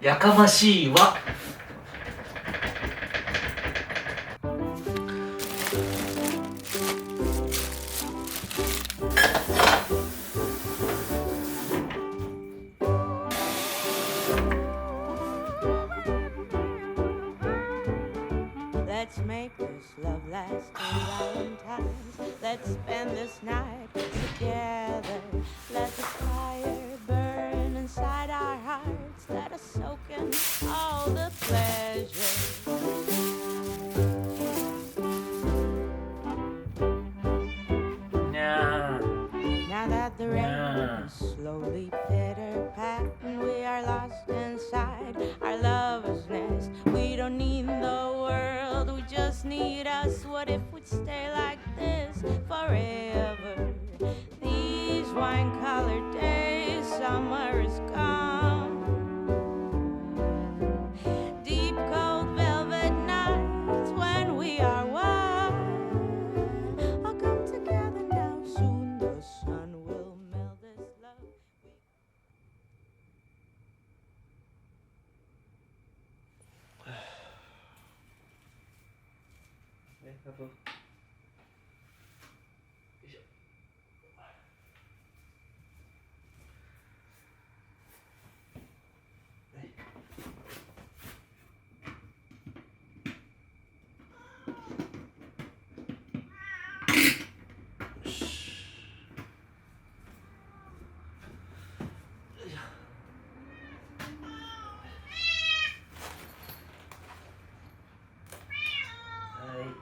やかましいわ。Let's make this love last a long time. Let's spend this night together. Let the fire burn inside our hearts. Let us soak in all the pleasure. Now that the rain is slowly pitter-patting, we are lost inside our lover's nest. We don't need the world, we just need us. What if we'd stay like this forever? These wine-colored days, summer is gone. Deep cold velvet nights when we are one. I'll come together now, soon the sun will melt this love.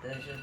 大丈夫。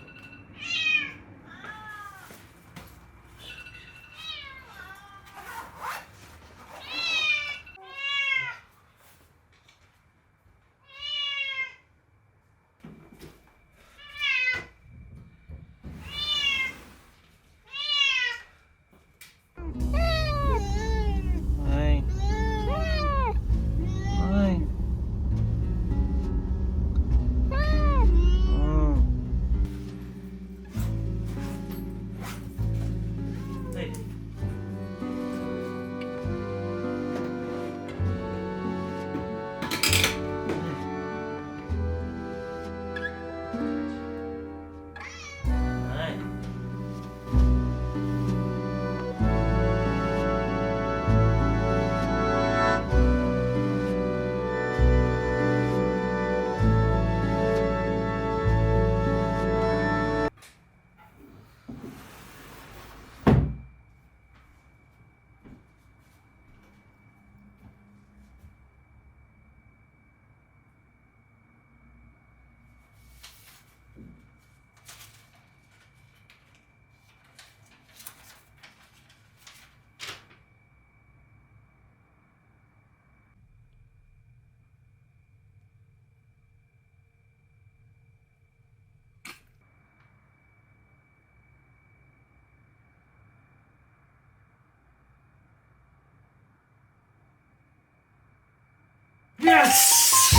Yes!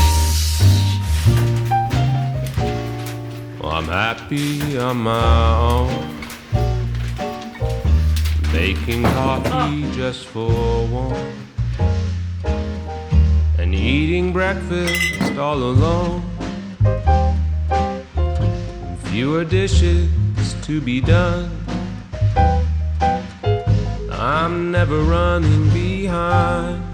Well, I'm happy on my own, making coffee just for one, and eating breakfast all alone. Fewer dishes to be done. I'm never running behind.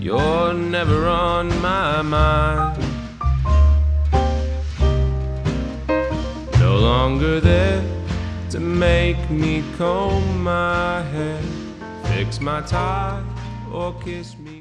You're never on my mind. No longer there to make me comb my hair, fix my tie, or kiss me.